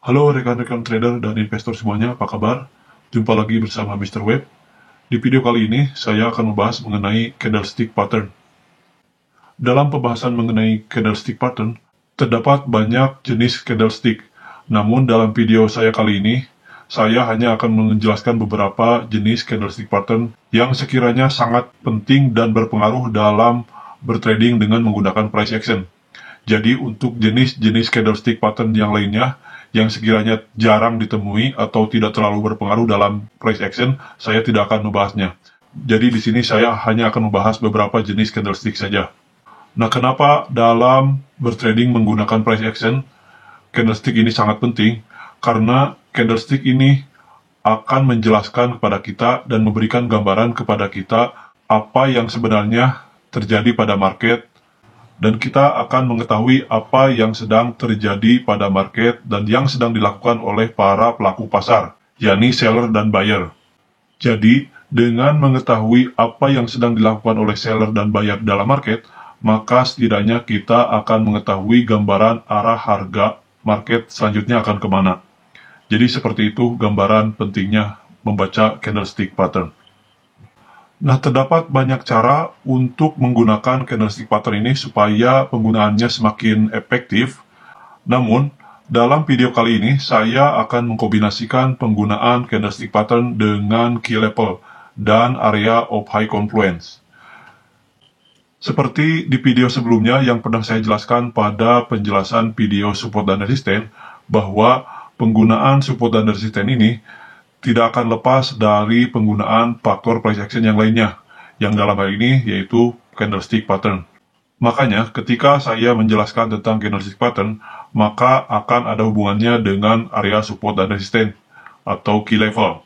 Halo rekan-rekan trader dan investor semuanya, apa kabar? Jumpa lagi bersama Mr. Web. Di video kali ini, saya akan membahas mengenai candlestick pattern. Dalam pembahasan mengenai candlestick pattern, terdapat banyak jenis candlestick. Namun dalam video saya kali ini, saya hanya akan menjelaskan beberapa jenis candlestick pattern yang sekiranya sangat penting dan berpengaruh dalam bertrading dengan menggunakan price action. Jadi untuk jenis-jenis candlestick pattern yang lainnya yang sekiranya jarang ditemui atau tidak terlalu berpengaruh dalam price action, saya tidak akan membahasnya. Jadi di sini saya hanya akan membahas beberapa jenis candlestick saja. Nah, kenapa dalam bertrading menggunakan price action, candlestick ini sangat penting? Karena candlestick ini akan menjelaskan kepada kita dan memberikan gambaran kepada kita apa yang sebenarnya terjadi pada market, dan kita akan mengetahui apa yang sedang terjadi pada market dan yang sedang dilakukan oleh para pelaku pasar, yakni seller dan buyer. Jadi, dengan mengetahui apa yang sedang dilakukan oleh seller dan buyer dalam market, maka setidaknya kita akan mengetahui gambaran arah harga market selanjutnya akan kemana. Jadi seperti itu gambaran pentingnya membaca candlestick pattern. Nah, terdapat banyak cara untuk menggunakan candlestick pattern ini supaya penggunaannya semakin efektif. Namun, dalam video kali ini, saya akan mengkombinasikan penggunaan candlestick pattern dengan key level dan area of high confluence. Seperti di video sebelumnya yang pernah saya jelaskan pada penjelasan video support dan resisten, bahwa penggunaan support dan resisten ini tidak akan lepas dari penggunaan faktor price action yang lainnya, yang dalam hal ini yaitu candlestick pattern. Makanya, ketika saya menjelaskan tentang candlestick pattern, maka akan ada hubungannya dengan area support dan resisten, atau key level.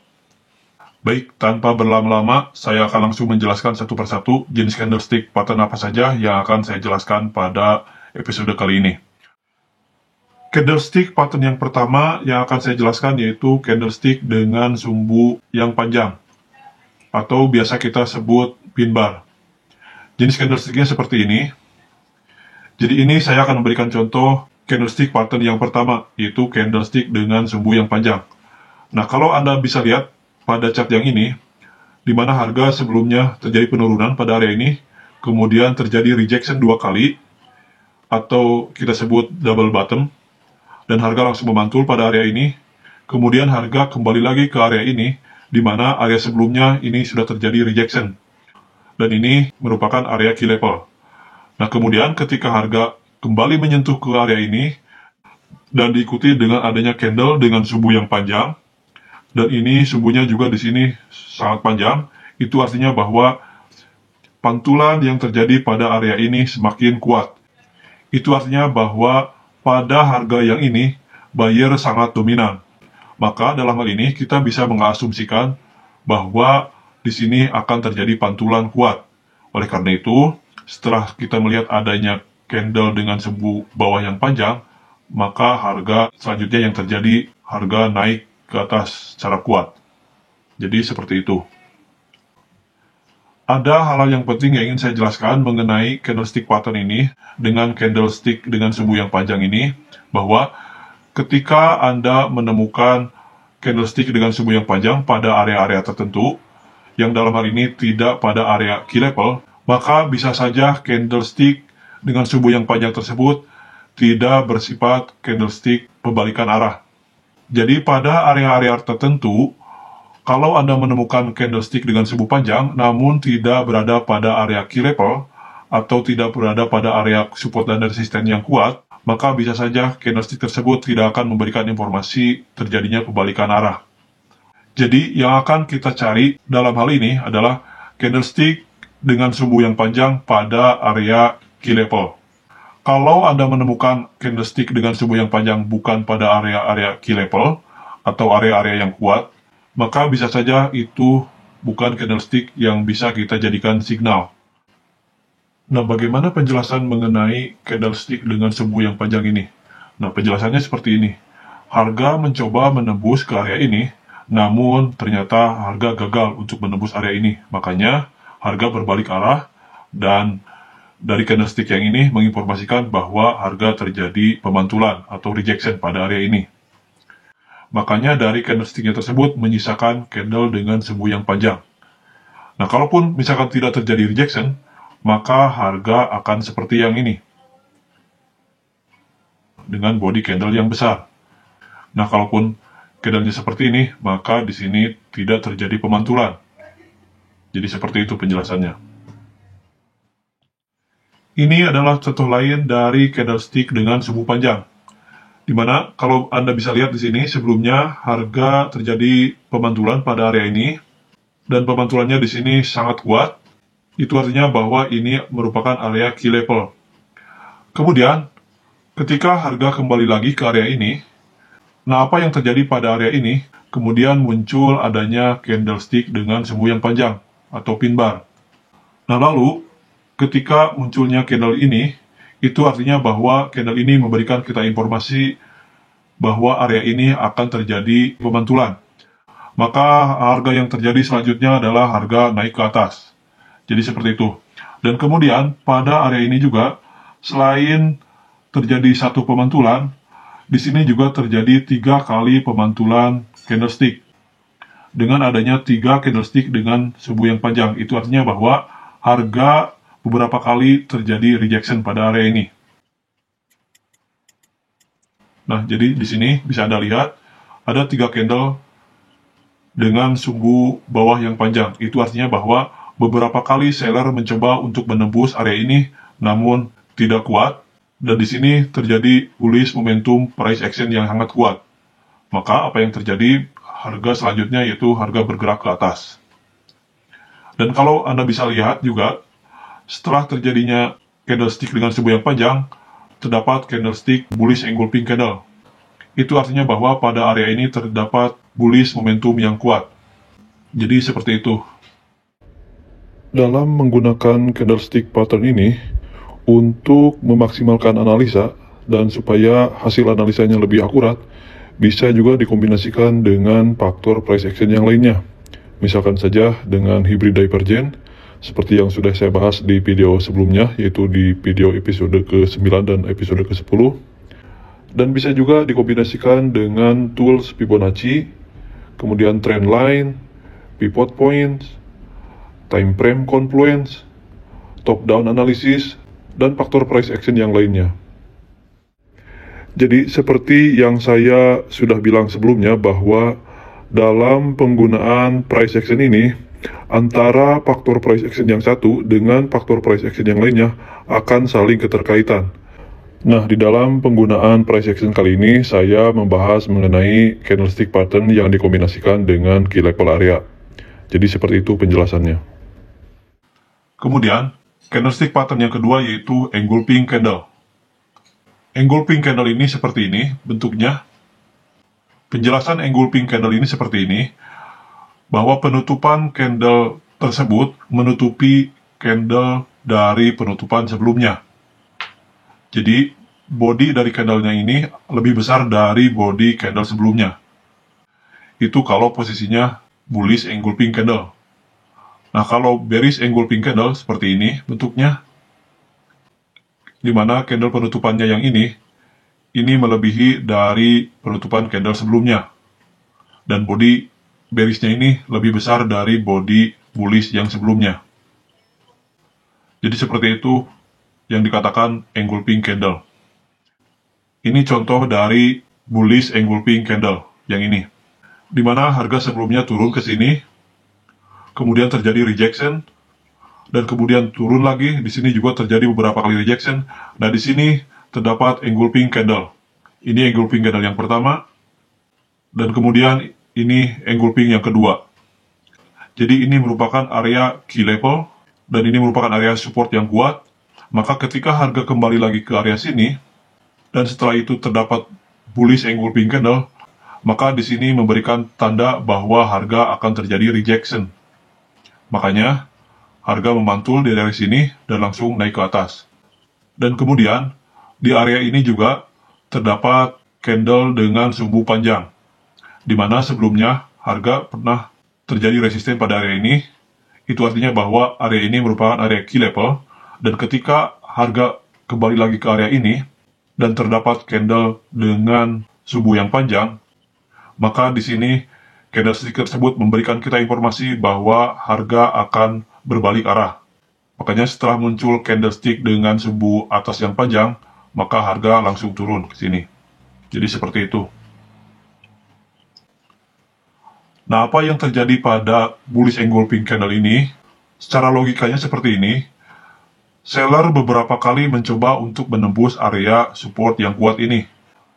Baik, tanpa berlama-lama, saya akan langsung menjelaskan satu persatu jenis candlestick pattern apa saja yang akan saya jelaskan pada episode kali ini. Candlestick pattern yang pertama yang akan saya jelaskan yaitu candlestick dengan sumbu yang panjang, atau biasa kita sebut pin bar. Jenis candlesticknya seperti ini. Jadi ini saya akan memberikan contoh candlestick pattern yang pertama, yaitu candlestick dengan sumbu yang panjang. Nah, kalau Anda bisa lihat pada chart yang ini, di mana harga sebelumnya terjadi penurunan pada area ini, kemudian terjadi rejection 2 kali, atau kita sebut double bottom, dan harga langsung memantul pada area ini, kemudian harga kembali lagi ke area ini, di mana area sebelumnya ini sudah terjadi rejection, dan ini merupakan area key level. Nah, kemudian ketika harga kembali menyentuh ke area ini, dan diikuti dengan adanya candle dengan sumbu yang panjang, dan ini sumbunya juga di sini sangat panjang, itu artinya bahwa pantulan yang terjadi pada area ini semakin kuat. Itu artinya bahwa pada harga yang ini, buyer sangat dominan. Maka dalam hal ini kita bisa mengasumsikan bahwa di sini akan terjadi pantulan kuat. Oleh karena itu, setelah kita melihat adanya candle dengan sumbu bawah yang panjang, maka harga selanjutnya yang terjadi, harga naik ke atas secara kuat. Jadi seperti itu. Ada hal yang penting yang ingin saya jelaskan mengenai candlestick pattern ini dengan candlestick dengan sumbu yang panjang ini, bahwa ketika Anda menemukan candlestick dengan sumbu yang panjang pada area-area tertentu, yang dalam hal ini tidak pada area key level, maka bisa saja candlestick dengan sumbu yang panjang tersebut tidak bersifat candlestick pembalikan arah. Jadi pada area-area tertentu, kalau Anda menemukan candlestick dengan sumbu panjang, namun tidak berada pada area key level, atau tidak berada pada area support dan resisten yang kuat, maka bisa saja candlestick tersebut tidak akan memberikan informasi terjadinya pembalikan arah. Jadi, yang akan kita cari dalam hal ini adalah candlestick dengan sumbu yang panjang pada area key level. Kalau Anda menemukan candlestick dengan sumbu yang panjang bukan pada area-area key level, atau area-area yang kuat, maka bisa saja itu bukan candlestick yang bisa kita jadikan signal. Nah, bagaimana penjelasan mengenai candlestick dengan sumbu yang panjang ini? Nah, penjelasannya seperti ini. Harga mencoba menembus ke area ini, namun ternyata harga gagal untuk menembus area ini. Makanya, harga berbalik arah, dan dari candlestick yang ini menginformasikan bahwa harga terjadi pemantulan atau rejection pada area ini. Makanya dari candlesticknya tersebut menyisakan candle dengan sumbu yang panjang. Nah, kalaupun misalkan tidak terjadi rejection, maka harga akan seperti yang ini, dengan body candle yang besar. Nah, kalaupun candlenya seperti ini, maka di sini tidak terjadi pemantulan. Jadi seperti itu penjelasannya. Ini adalah contoh lain dari candlestick dengan sumbu panjang. Dimana kalau Anda bisa lihat di sini, sebelumnya harga terjadi pemantulan pada area ini, dan pemantulannya di sini sangat kuat. Itu artinya bahwa ini merupakan area key level. Kemudian, ketika harga kembali lagi ke area ini, nah apa yang terjadi pada area ini? Kemudian muncul adanya candlestick dengan sumbu yang panjang atau pin bar. Nah lalu, ketika munculnya candle ini, itu artinya bahwa candle ini memberikan kita informasi bahwa area ini akan terjadi pemantulan. Maka harga yang terjadi selanjutnya adalah harga naik ke atas. Jadi seperti itu. Dan kemudian pada area ini juga, selain terjadi satu pemantulan, di sini juga terjadi 3 kali pemantulan candlestick. Dengan adanya 3 candlestick dengan sumbu yang panjang, itu artinya bahwa harga beberapa kali terjadi rejection pada area ini. Nah, jadi di sini bisa Anda lihat ada 3 candle dengan sumbu bawah yang panjang. Itu artinya bahwa beberapa kali seller mencoba untuk menembus area ini, namun tidak kuat. Dan di sini terjadi bullish momentum price action yang sangat kuat. Maka apa yang terjadi, harga selanjutnya yaitu harga bergerak ke atas. Dan kalau Anda bisa lihat juga, setelah terjadinya candlestick dengan sumbu yang panjang, terdapat candlestick bullish engulfing candle. Itu artinya bahwa pada area ini terdapat bullish momentum yang kuat. Jadi seperti itu. Dalam menggunakan candlestick pattern ini, untuk memaksimalkan analisa dan supaya hasil analisanya lebih akurat, bisa juga dikombinasikan dengan faktor price action yang lainnya. Misalkan saja dengan hybrid divergence, seperti yang sudah saya bahas di video sebelumnya, yaitu di video episode ke-9 dan episode ke-10. Dan bisa juga dikombinasikan dengan tools Fibonacci, kemudian trend line, pivot points, time frame confluence, top down analysis, dan faktor price action yang lainnya. Jadi seperti yang saya sudah bilang sebelumnya, bahwa dalam penggunaan price action ini, antara faktor price action yang satu dengan faktor price action yang lainnya akan saling keterkaitan. Nah, di dalam penggunaan price action kali ini, saya membahas mengenai candlestick pattern yang dikombinasikan dengan key level area. Jadi seperti itu penjelasannya. Kemudian, candlestick pattern yang kedua yaitu engulfing candle. Engulfing candle ini seperti ini bentuknya. Penjelasan engulfing candle ini seperti ini, bahwa penutupan candle tersebut menutupi candle dari penutupan sebelumnya. Jadi, body dari candlenya ini lebih besar dari body candle sebelumnya. Itu kalau posisinya bullish engulfing candle. Nah, kalau bearish engulfing candle seperti ini bentuknya, di mana candle penutupannya yang ini melebihi dari penutupan candle sebelumnya. Dan body bearishnya ini lebih besar dari body bullish yang sebelumnya. Jadi seperti itu yang dikatakan engulfing candle. Ini contoh dari bullish engulfing candle yang ini, di mana harga sebelumnya turun ke sini, kemudian terjadi rejection, dan kemudian turun lagi. Di sini juga terjadi beberapa kali rejection. Nah, di sini terdapat engulfing candle. Ini engulfing candle yang pertama, dan kemudian ini engulfing yang kedua. Jadi ini merupakan area key level, dan ini merupakan area support yang kuat. Maka ketika harga kembali lagi ke area sini, dan setelah itu terdapat bullish engulfing candle, maka di sini memberikan tanda bahwa harga akan terjadi rejection. Makanya harga memantul di area sini dan langsung naik ke atas. Dan kemudian di area ini juga terdapat candle dengan sumbu panjang, di mana sebelumnya harga pernah terjadi resisten pada area ini. Itu artinya bahwa area ini merupakan area key level, dan ketika harga kembali lagi ke area ini dan terdapat candle dengan sumbu yang panjang, Maka di sini candlestick tersebut memberikan kita informasi bahwa harga akan berbalik arah. Makanya setelah muncul candlestick dengan sumbu atas yang panjang, maka harga langsung turun ke sini. Jadi seperti itu. Nah, apa yang terjadi pada bullish engulfing candle ini? Secara logikanya seperti ini. Seller beberapa kali mencoba untuk menembus area support yang kuat ini.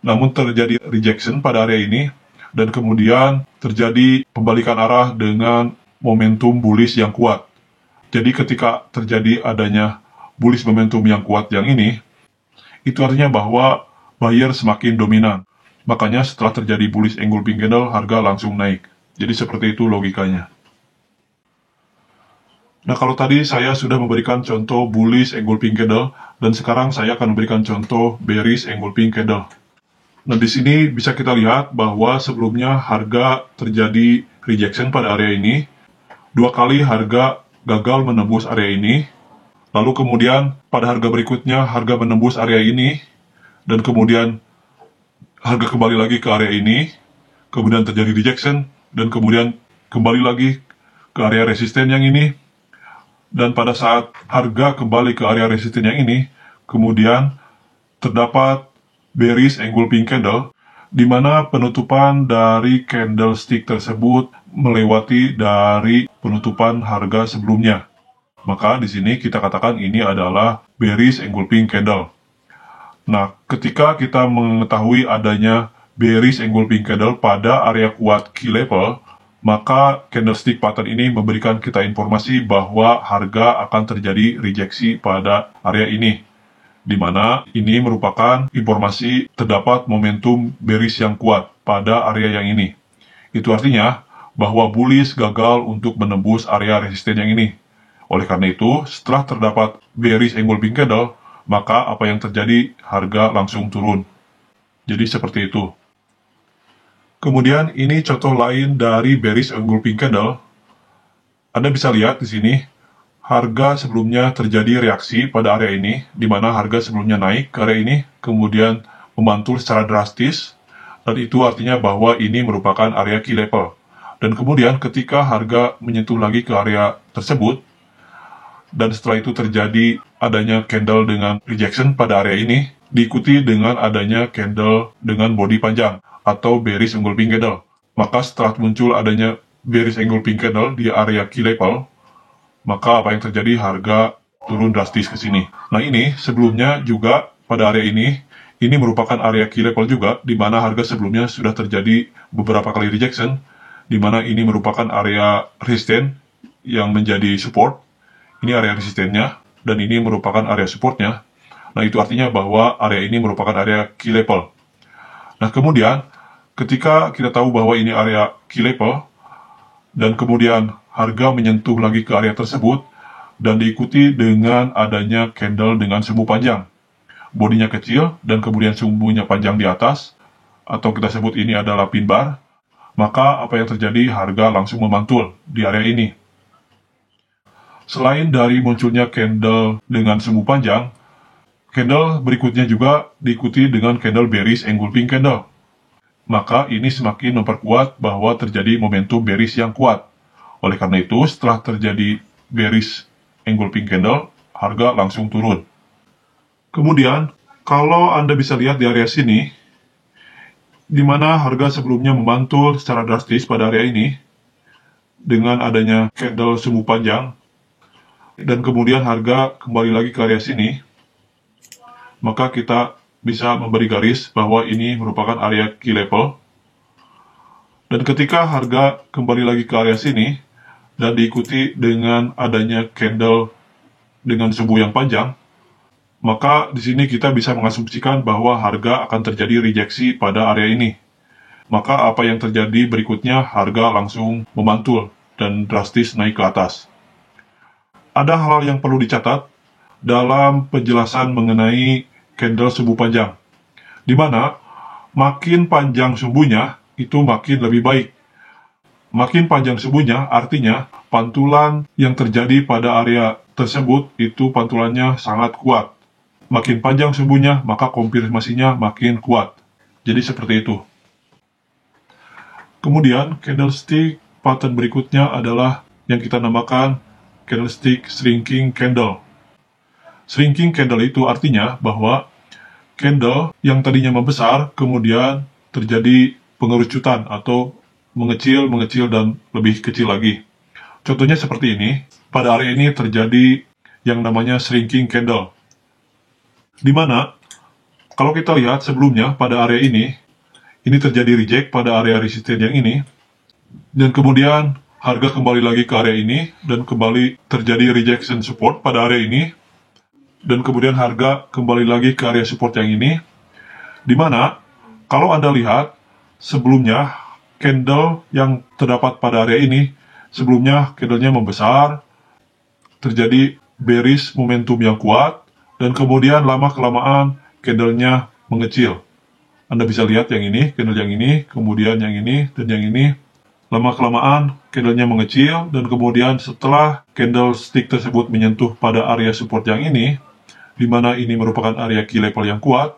Namun terjadi rejection pada area ini, dan kemudian terjadi pembalikan arah dengan momentum bullish yang kuat. Jadi ketika terjadi adanya bullish momentum yang kuat yang ini, itu artinya bahwa buyer semakin dominan. Makanya setelah terjadi bullish engulfing candle, harga langsung naik. Jadi seperti itu logikanya. Nah, kalau tadi saya sudah memberikan contoh bullish engulfing candle, dan sekarang saya akan memberikan contoh bearish engulfing candle. Nah, di sini bisa kita lihat bahwa sebelumnya harga terjadi rejection pada area ini. 2 kali harga gagal menembus area ini. Lalu kemudian pada harga berikutnya harga menembus area ini. Dan kemudian harga kembali lagi ke area ini. Kemudian terjadi rejection. Dan kemudian kembali lagi ke area resisten yang ini. Dan pada saat harga kembali ke area resisten yang ini, kemudian terdapat bearish engulfing candle, di mana penutupan dari candlestick tersebut melewati dari penutupan harga sebelumnya. Maka di sini kita katakan ini adalah bearish engulfing candle. Nah, ketika kita mengetahui adanya bearish engulfing candle pada area kuat key level, maka candlestick pattern ini memberikan kita informasi bahwa harga akan terjadi rejeksi pada area ini, di mana ini merupakan informasi terdapat momentum bearish yang kuat pada area yang ini. Itu artinya bahwa bullish gagal untuk menembus area resisten yang ini. Oleh karena itu, setelah terdapat bearish engulfing candle, maka apa yang terjadi, harga langsung turun. Jadi seperti itu. Kemudian ini contoh lain dari bearish engulfing candle. Anda bisa lihat di sini, harga sebelumnya terjadi reaksi pada area ini, di mana harga sebelumnya naik ke area ini, kemudian memantul secara drastis, dan itu artinya bahwa ini merupakan area key level. Dan kemudian ketika harga menyentuh lagi ke area tersebut, dan setelah itu terjadi adanya candle dengan rejection pada area ini, diikuti dengan adanya candle dengan body panjang, atau bearish engulfing candle. Maka setelah muncul adanya bearish engulfing candle di area key level, maka apa yang terjadi, harga turun drastis ke sini. Nah, ini sebelumnya juga pada area ini merupakan area key level juga, di mana harga sebelumnya sudah terjadi beberapa kali rejection, di mana ini merupakan area resisten yang menjadi support. Ini area resistennya, dan ini merupakan area supportnya. Nah, itu artinya bahwa area ini merupakan area key level. Nah, kemudian ketika kita tahu bahwa ini area key level, dan kemudian harga menyentuh lagi ke area tersebut, dan diikuti dengan adanya candle dengan sumbu panjang. Bodinya kecil, dan kemudian sumbunya panjang di atas, atau kita sebut ini adalah pin bar, maka apa yang terjadi, harga langsung memantul di area ini. Selain dari munculnya candle dengan sumbu panjang, candle berikutnya juga diikuti dengan candle bearish engulfing candle. Maka ini semakin memperkuat bahwa terjadi momentum bearish yang kuat. Oleh karena itu, setelah terjadi bearish engulfing candle, harga langsung turun. Kemudian, kalau Anda bisa lihat di area sini, di mana harga sebelumnya memantul secara drastis pada area ini, dengan adanya candle sumbu panjang, dan kemudian harga kembali lagi ke area sini, maka kita bisa memberi garis bahwa ini merupakan area key level. Dan ketika harga kembali lagi ke area sini, dan diikuti dengan adanya candle dengan sumbu yang panjang, maka di sini kita bisa mengasumsikan bahwa harga akan terjadi rejeksi pada area ini. Maka apa yang terjadi berikutnya, harga langsung memantul dan drastis naik ke atas. Ada hal yang perlu dicatat dalam penjelasan mengenai candle sumbu panjang, di mana makin panjang sumbunya itu makin lebih baik. Makin panjang sumbunya artinya pantulan yang terjadi pada area tersebut itu pantulannya sangat kuat. Makin panjang sumbunya, maka konfirmasinya makin kuat. Jadi seperti itu. Kemudian, candlestick pattern berikutnya adalah yang kita namakan candlestick shrinking candle. Shrinking candle itu artinya bahwa candle yang tadinya membesar, kemudian terjadi pengerucutan atau mengecil, dan lebih kecil lagi. Contohnya seperti ini. Pada area ini terjadi yang namanya shrinking candle. Di mana, kalau kita lihat sebelumnya pada area ini terjadi reject pada area resistance yang ini, dan kemudian harga kembali lagi ke area ini, dan kembali terjadi rejection support pada area ini, dan kemudian harga kembali lagi ke area support yang ini, di mana kalau Anda lihat sebelumnya candle yang terdapat pada area ini, sebelumnya candlenya membesar, terjadi bearish momentum yang kuat, dan kemudian lama-kelamaan candlenya mengecil. Anda bisa lihat yang ini, candle yang ini, kemudian yang ini, dan yang ini. Lama-kelamaan candlenya mengecil, dan kemudian setelah candlestick tersebut menyentuh pada area support yang ini, di mana ini merupakan area key level yang kuat,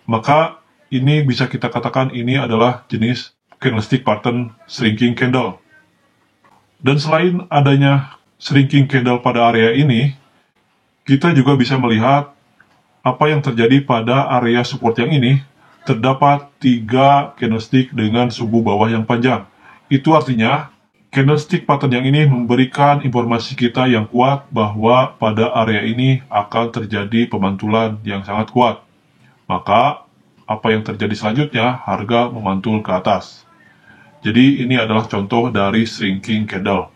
maka ini bisa kita katakan ini adalah jenis candlestick pattern shrinking candle. Dan selain adanya shrinking candle pada area ini, kita juga bisa melihat apa yang terjadi pada area support yang ini. Terdapat 3 candlestick dengan suku bawah yang panjang. Itu artinya candlestick pattern yang ini memberikan informasi kita yang kuat bahwa pada area ini akan terjadi pemantulan yang sangat kuat. Maka apa yang terjadi selanjutnya, harga memantul ke atas. Jadi ini adalah contoh dari shrinking candle.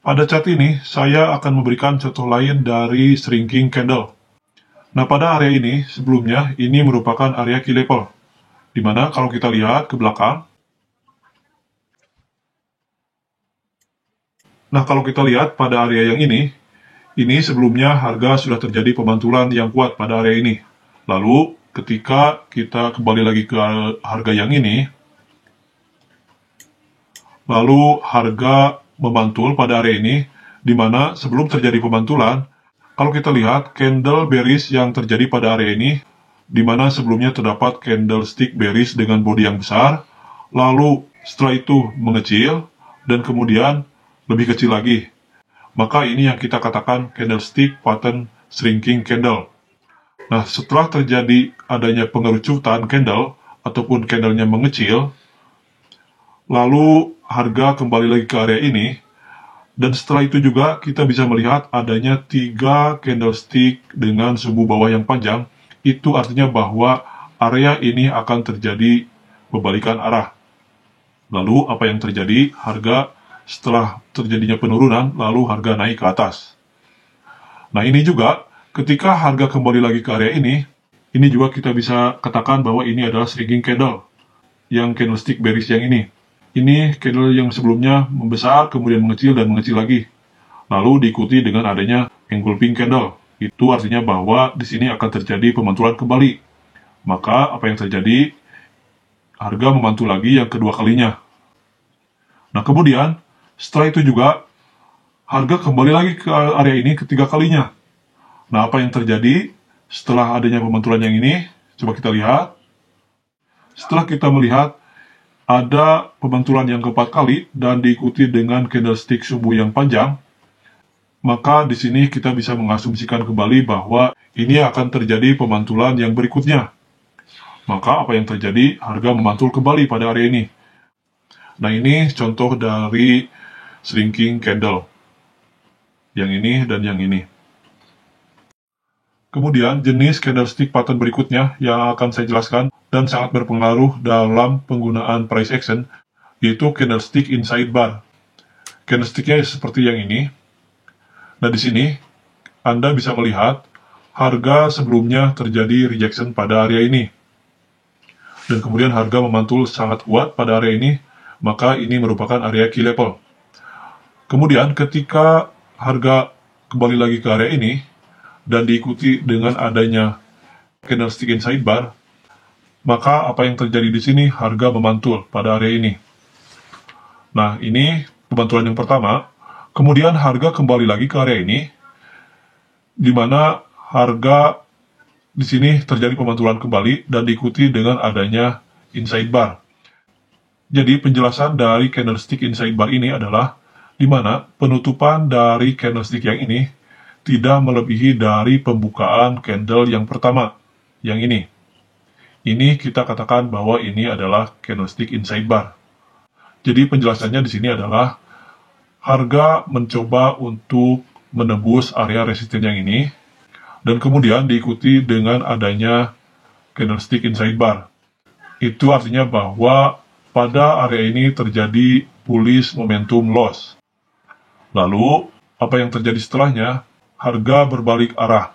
Pada chart ini, saya akan memberikan contoh lain dari shrinking candle. Nah, pada area ini, sebelumnya, ini merupakan area key level. Di mana kalau kita lihat ke belakang, nah kalau kita lihat pada area yang ini sebelumnya harga sudah terjadi pemantulan yang kuat pada area ini. Lalu, ketika kita kembali lagi ke harga yang ini, lalu harga memantul pada area ini, di mana sebelum terjadi pemantulan, kalau kita lihat candle bearish yang terjadi pada area ini, di mana sebelumnya terdapat candlestick bearish dengan body yang besar, lalu setelah itu mengecil, dan kemudian lebih kecil lagi. Maka ini yang kita katakan candlestick pattern shrinking candle. Nah, setelah terjadi adanya pengerucutan candle, ataupun candlenya mengecil, lalu harga kembali lagi ke area ini, dan setelah itu juga kita bisa melihat adanya 3 candlestick dengan suku bawah yang panjang. Itu artinya bahwa area ini akan terjadi pembalikan arah. Lalu apa yang terjadi? Harga setelah terjadinya penurunan, lalu harga naik ke atas. Nah, ini juga ketika harga kembali lagi ke area ini juga kita bisa katakan bahwa ini adalah shrinking candle, yang candlestick bearish yang ini. Ini candle yang sebelumnya membesar, kemudian mengecil, dan mengecil lagi. Lalu diikuti dengan adanya engulfing candle. Itu artinya bahwa di sini akan terjadi pemantulan kembali. Maka apa yang terjadi? Harga memantul lagi yang kedua kalinya. Nah, kemudian setelah itu juga harga kembali lagi ke area ini ketiga kalinya. Nah, apa yang terjadi setelah adanya pemantulan yang ini? Coba kita lihat. Setelah kita melihat ada pemantulan yang keempat kali dan diikuti dengan candlestick subuh yang panjang, maka di sini kita bisa mengasumsikan kembali bahwa ini akan terjadi pemantulan yang berikutnya. Maka apa yang terjadi? Harga memantul kembali pada area ini. Nah, ini contoh dari shrinking candle. Yang ini dan yang ini. Kemudian, jenis candlestick pattern berikutnya yang akan saya jelaskan dan sangat berpengaruh dalam penggunaan price action, yaitu candlestick inside bar. Candlesticknya seperti yang ini. Nah, di sini Anda bisa melihat harga sebelumnya terjadi rejection pada area ini. Dan kemudian harga memantul sangat kuat pada area ini, maka ini merupakan area key level. Kemudian ketika harga kembali lagi ke area ini, dan diikuti dengan adanya candlestick inside bar, maka apa yang terjadi di sini? Harga memantul pada area ini. Nah, ini pemantulan yang pertama. Kemudian harga kembali lagi ke area ini, di mana harga di sini terjadi pemantulan kembali dan diikuti dengan adanya inside bar. Jadi penjelasan dari candlestick inside bar ini adalah di mana penutupan dari candlestick yang ini tidak melebihi dari pembukaan candle yang pertama, yang ini. Ini kita katakan bahwa ini adalah candlestick inside bar. Jadi penjelasannya di sini adalah harga mencoba untuk menembus area resisten yang ini, dan kemudian diikuti dengan adanya candlestick inside bar. Itu artinya bahwa pada area ini terjadi bullish momentum loss. Lalu, apa yang terjadi setelahnya? Harga berbalik arah.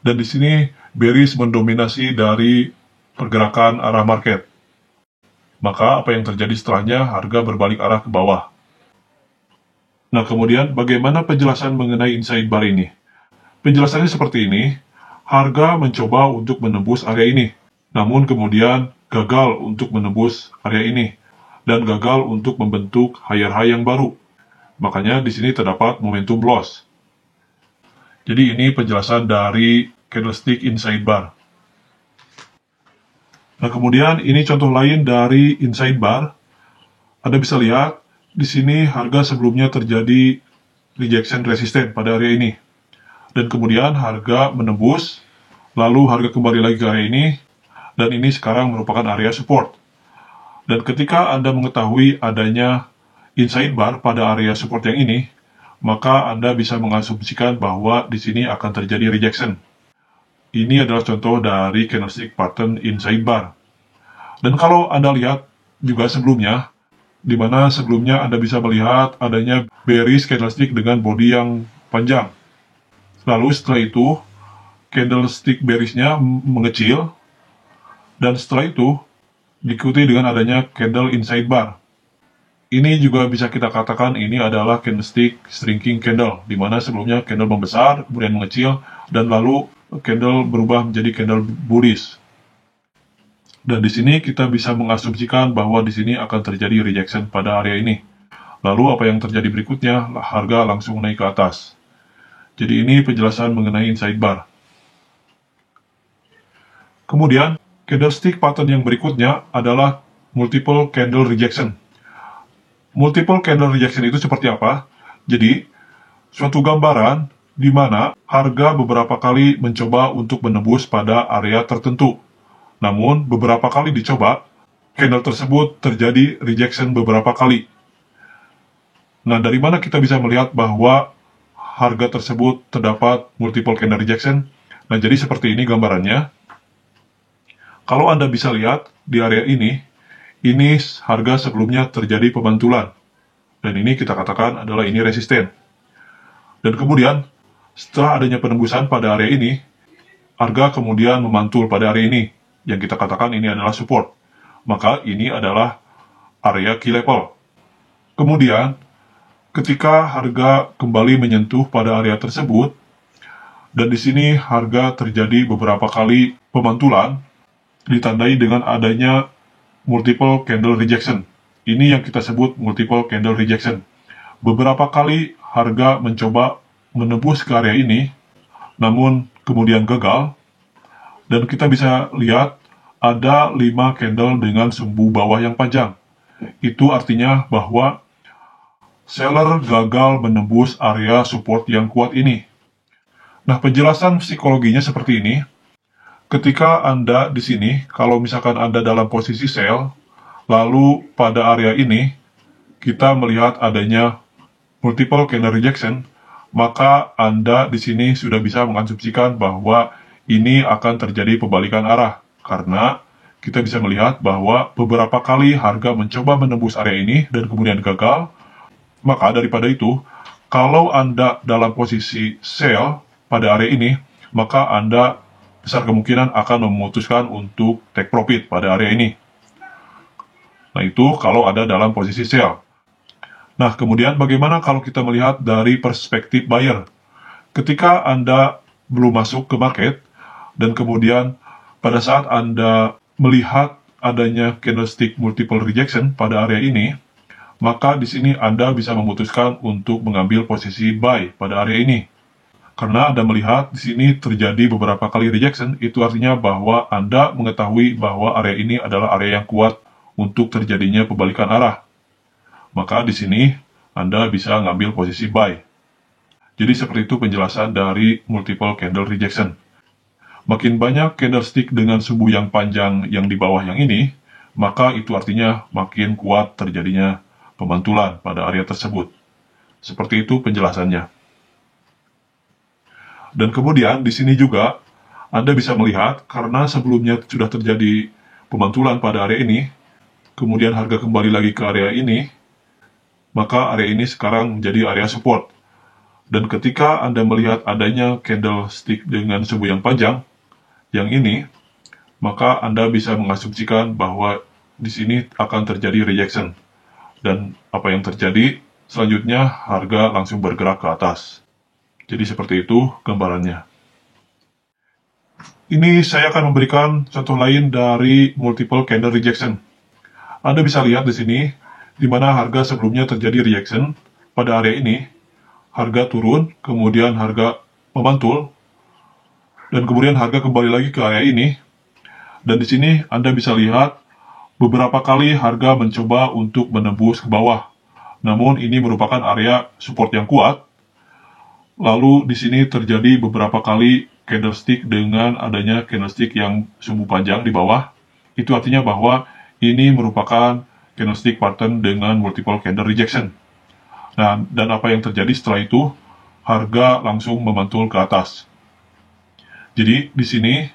Dan di sini bearish mendominasi dari pergerakan arah market. Maka apa yang terjadi setelahnya? Harga berbalik arah ke bawah. Nah, kemudian bagaimana penjelasan mengenai inside bar ini? Penjelasannya seperti ini. Harga mencoba untuk menembus area ini, namun kemudian gagal untuk menembus area ini, dan gagal untuk membentuk higher high yang baru. Makanya di sini terdapat momentum loss. Jadi ini penjelasan dari candlestick inside bar. Nah, kemudian ini contoh lain dari inside bar. Anda bisa lihat di sini harga sebelumnya terjadi rejection resisten pada area ini. Dan kemudian harga menembus, lalu harga kembali lagi ke area ini, dan ini sekarang merupakan area support. Dan ketika Anda mengetahui adanya inside bar pada area support yang ini, maka Anda bisa mengasumsikan bahwa di sini akan terjadi rejection. Ini adalah contoh dari candlestick pattern inside bar. Dan kalau Anda lihat juga sebelumnya, di mana sebelumnya Anda bisa melihat adanya bearish candlestick dengan body yang panjang. Lalu setelah itu, candlestick bearishnya mengecil, dan setelah itu diikuti dengan adanya candle inside bar. Ini juga bisa kita katakan ini adalah candlestick shrinking candle, di mana sebelumnya candle membesar, kemudian mengecil, dan lalu candle berubah menjadi candle bullish. Dan di sini kita bisa mengasumsikan bahwa di sini akan terjadi rejection pada area ini. Lalu apa yang terjadi berikutnya? Harga langsung naik ke atas. Jadi ini penjelasan mengenai inside bar. Kemudian, candlestick pattern yang berikutnya adalah multiple candle rejection. Multiple candle rejection itu seperti apa? Jadi, suatu gambaran di mana harga beberapa kali mencoba untuk menembus pada area tertentu. Namun, beberapa kali dicoba, candle tersebut terjadi rejection beberapa kali. Nah, dari mana kita bisa melihat bahwa harga tersebut terdapat multiple candle rejection? Nah, jadi seperti ini gambarannya. Kalau Anda bisa lihat di area ini harga sebelumnya terjadi pemantulan. Dan ini kita katakan adalah ini resisten. Dan kemudian, setelah adanya penembusan pada area ini, harga kemudian memantul pada area ini, yang kita katakan ini adalah support. Maka ini adalah area key level. Kemudian, ketika harga kembali menyentuh pada area tersebut, dan di sini harga terjadi beberapa kali pemantulan, ditandai dengan adanya multiple candle rejection. Ini yang kita sebut multiple candle rejection. Beberapa kali harga mencoba menembus ke area ini, namun kemudian gagal. Dan kita bisa lihat ada 5 candle dengan sumbu bawah yang panjang. Itu artinya bahwa seller gagal menembus area support yang kuat ini. Nah, penjelasan psikologinya seperti ini. Ketika Anda di sini, kalau misalkan Anda dalam posisi sell, lalu pada area ini, kita melihat adanya multiple candle rejection, maka Anda di sini sudah bisa mengasumsikan bahwa ini akan terjadi pembalikan arah. Karena kita bisa melihat bahwa beberapa kali harga mencoba menembus area ini dan kemudian gagal. Maka daripada itu, kalau Anda dalam posisi sell pada area ini, maka Anda besar kemungkinan akan memutuskan untuk take profit pada area ini. Nah, itu kalau ada dalam posisi sell. Nah, kemudian bagaimana kalau kita melihat dari perspektif buyer? Ketika Anda belum masuk ke market, dan kemudian pada saat Anda melihat adanya candlestick multiple rejection pada area ini, maka di sini Anda bisa memutuskan untuk mengambil posisi buy pada area ini. Karena Anda melihat di sini terjadi beberapa kali rejection, itu artinya bahwa Anda mengetahui bahwa area ini adalah area yang kuat untuk terjadinya pembalikan arah. Maka di sini Anda bisa ngambil posisi buy. Jadi seperti itu penjelasan dari multiple candle rejection. Makin banyak candlestick dengan sumbu yang panjang yang di bawah yang ini, maka itu artinya makin kuat terjadinya pemantulan pada area tersebut. Seperti itu penjelasannya. Dan kemudian di sini juga Anda bisa melihat karena sebelumnya sudah terjadi pemantulan pada area ini, kemudian harga kembali lagi ke area ini, maka area ini sekarang menjadi area support. Dan ketika Anda melihat adanya candlestick dengan sumbu yang panjang, yang ini, maka Anda bisa mengasumsikan bahwa di sini akan terjadi rejection. Dan apa yang terjadi, selanjutnya harga langsung bergerak ke atas. Jadi seperti itu gambarannya. Ini saya akan memberikan contoh lain dari multiple candle rejection. Anda bisa lihat di sini, di mana harga sebelumnya terjadi rejection pada area ini, harga turun, kemudian harga memantul, dan kemudian harga kembali lagi ke area ini. Dan di sini Anda bisa lihat beberapa kali harga mencoba untuk menembus ke bawah. Namun ini merupakan area support yang kuat. Lalu di sini terjadi beberapa kali candlestick dengan adanya candlestick yang sumbu panjang di bawah. Itu artinya bahwa ini merupakan candlestick pattern dengan multiple candle rejection. Nah, dan apa yang terjadi setelah itu, harga langsung memantul ke atas. Jadi, di sini,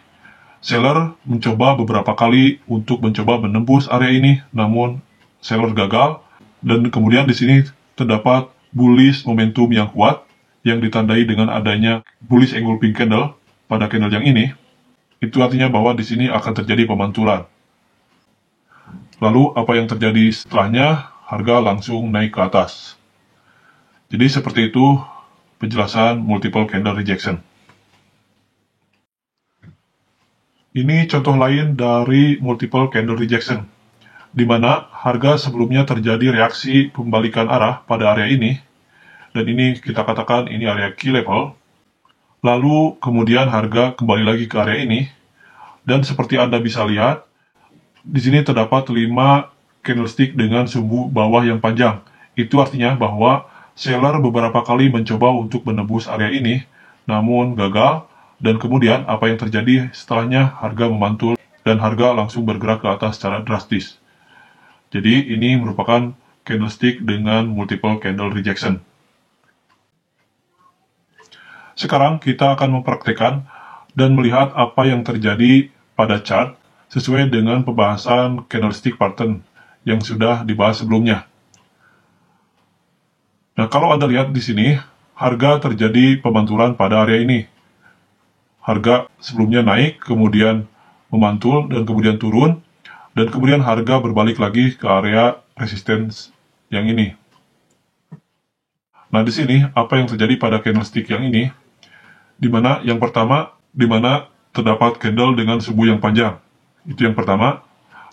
seller mencoba beberapa kali untuk mencoba menembus area ini, namun seller gagal, dan kemudian di sini terdapat bullish momentum yang kuat, yang ditandai dengan adanya bullish engulfing candle pada candle yang ini. Itu artinya bahwa di sini akan terjadi pemantulan. Lalu, apa yang terjadi setelahnya, harga langsung naik ke atas. Jadi seperti itu penjelasan multiple candle rejection. Ini contoh lain dari multiple candle rejection, di mana harga sebelumnya terjadi reaksi pembalikan arah pada area ini, dan ini kita katakan ini area key level. Lalu kemudian harga kembali lagi ke area ini, dan seperti Anda bisa lihat, di sini terdapat 5 candlestick dengan sumbu bawah yang panjang. Itu artinya bahwa seller beberapa kali mencoba untuk menembus area ini, namun gagal, dan kemudian apa yang terjadi setelahnya harga memantul, dan harga langsung bergerak ke atas secara drastis. Jadi ini merupakan candlestick dengan multiple candle rejection. Sekarang kita akan mempraktikkan dan melihat apa yang terjadi pada chart sesuai dengan pembahasan candlestick pattern yang sudah dibahas sebelumnya. Nah, kalau Anda lihat di sini, harga terjadi pemantulan pada area ini. Harga sebelumnya naik, kemudian memantul, dan kemudian turun, dan kemudian harga berbalik lagi ke area resistance yang ini. Nah, di sini, apa yang terjadi pada candlestick yang ini, di mana yang pertama, di mana terdapat candle dengan sumbu yang panjang. Itu yang pertama.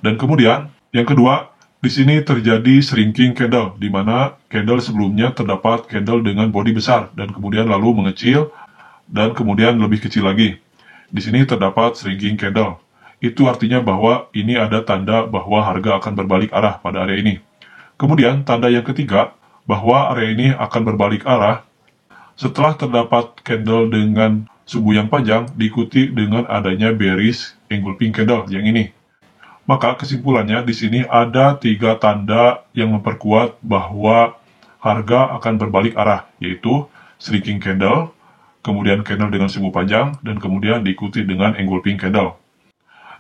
Dan kemudian, yang kedua, di sini terjadi shrinking candle, di mana candle sebelumnya terdapat candle dengan body besar, dan kemudian lalu mengecil, dan kemudian lebih kecil lagi. Di sini terdapat shrinking candle. Itu artinya bahwa ini ada tanda bahwa harga akan berbalik arah pada area ini. Kemudian, tanda yang ketiga, bahwa area ini akan berbalik arah setelah terdapat candle dengan sumbu yang panjang, diikuti dengan adanya bearish engulfing candle yang ini. Maka kesimpulannya di sini ada 3 tanda yang memperkuat bahwa harga akan berbalik arah, yaitu shrinking candle, kemudian candle dengan sumbu panjang, dan kemudian diikuti dengan engulfing candle.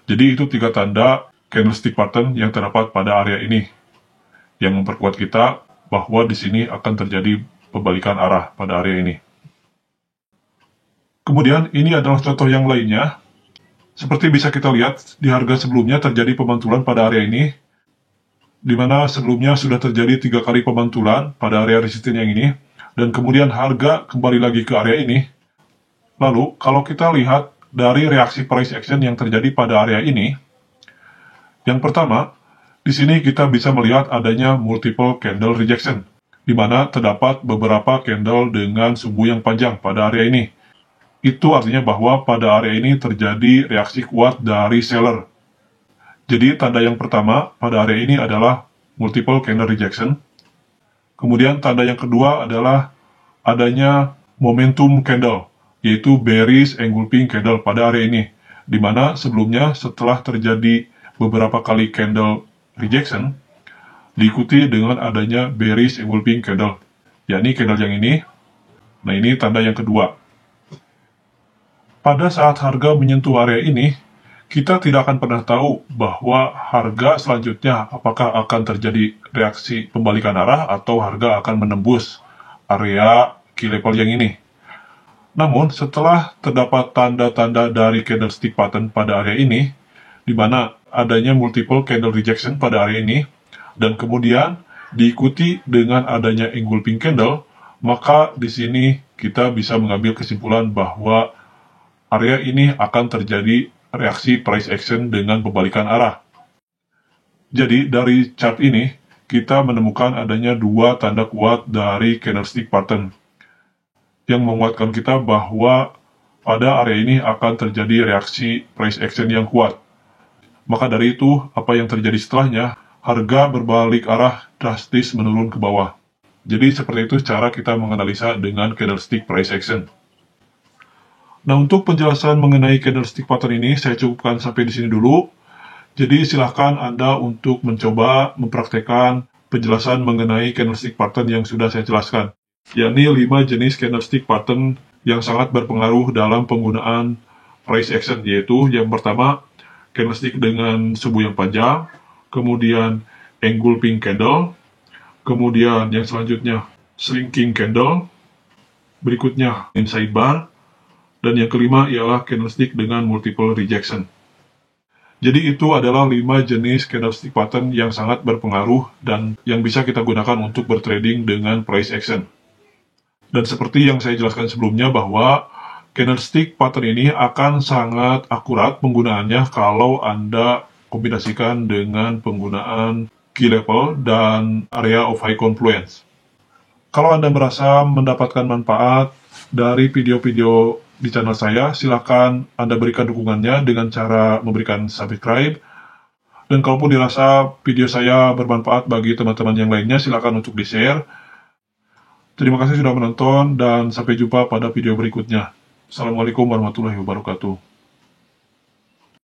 Jadi itu 3 tanda candlestick pattern yang terdapat pada area ini, yang memperkuat kita bahwa di sini akan terjadi pembalikan arah pada area ini. Kemudian ini adalah contoh yang lainnya. Seperti bisa kita lihat, di harga sebelumnya terjadi pemantulan pada area ini, di mana sebelumnya sudah terjadi 3 kali pemantulan pada area resisten yang ini, dan kemudian harga kembali lagi ke area ini. Lalu, kalau kita lihat dari reaksi price action yang terjadi pada area ini, yang pertama, di sini kita bisa melihat adanya multiple candle rejection, di mana terdapat beberapa candle dengan sumbu yang panjang pada area ini. Itu artinya bahwa pada area ini terjadi reaksi kuat dari seller. Jadi tanda yang pertama pada area ini adalah multiple candle rejection. Kemudian tanda yang kedua adalah adanya momentum candle, yaitu bearish engulfing candle pada area ini, di mana sebelumnya setelah terjadi beberapa kali candle rejection, diikuti dengan adanya bearish engulfing candle, yakni candle yang ini. Nah, ini tanda yang kedua. Pada saat harga menyentuh area ini, kita tidak akan pernah tahu bahwa harga selanjutnya apakah akan terjadi reaksi pembalikan arah atau harga akan menembus area key level yang ini. Namun, setelah terdapat tanda-tanda dari candlestick pattern pada area ini, di mana adanya multiple candle rejection pada area ini, dan kemudian diikuti dengan adanya engulfing candle, maka di sini kita bisa mengambil kesimpulan bahwa area ini akan terjadi reaksi price action dengan pembalikan arah. Jadi dari chart ini kita menemukan adanya dua tanda kuat dari candlestick pattern yang menguatkan kita bahwa pada area ini akan terjadi reaksi price action yang kuat. Maka dari itu, apa yang terjadi setelahnya, harga berbalik arah drastis menurun ke bawah. Jadi seperti itu cara kita menganalisa dengan candlestick price action. Nah, untuk penjelasan mengenai candlestick pattern ini, saya cukupkan sampai di sini dulu. Jadi, silahkan Anda untuk mencoba mempraktekkan penjelasan mengenai candlestick pattern yang sudah saya jelaskan, yakni 5 jenis candlestick pattern yang sangat berpengaruh dalam penggunaan price action, yaitu yang pertama, candlestick dengan subuh yang panjang, kemudian engulfing candle, kemudian yang selanjutnya shrinking candle, berikutnya inside bar, dan yang kelima ialah candlestick dengan multiple rejection. Jadi itu adalah 5 jenis candlestick pattern yang sangat berpengaruh dan yang bisa kita gunakan untuk bertrading dengan price action. Dan seperti yang saya jelaskan sebelumnya bahwa candlestick pattern ini akan sangat akurat penggunaannya kalau Anda kombinasikan dengan penggunaan key level dan area of high confluence. Kalau Anda merasa mendapatkan manfaat dari video-video di channel saya, silakan Anda berikan dukungannya dengan cara memberikan subscribe. Dan kalaupun dirasa video saya bermanfaat bagi teman-teman yang lainnya, silakan untuk di-share. Terima kasih sudah menonton dan sampai jumpa pada video berikutnya. Assalamualaikum warahmatullahi wabarakatuh.